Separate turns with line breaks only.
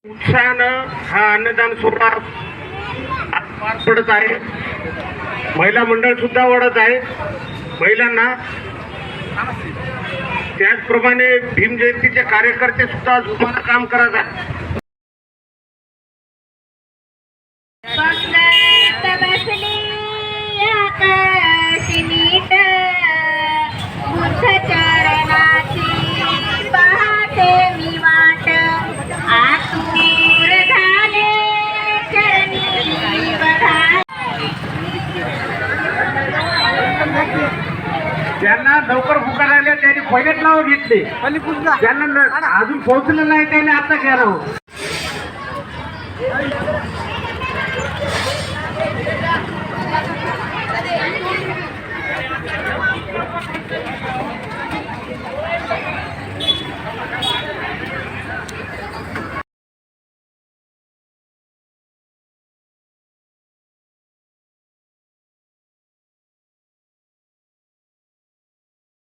उत्साहानं हा अन्नदान सोहळा पार पडत आहे. महिला मंडळ सुद्धा वाढत आहे. महिलांना त्याचप्रमाणे भीम जयंतीचे कार्यकर्ते सुद्धा जोमानं काम करत आहेत. ज्यांना लवकर भुका लागल्या त्यांनी पहिलेच नाव घेतले, ज्यांना अजून पोहोचलं नाही त्यांनी आता घ्या नाव.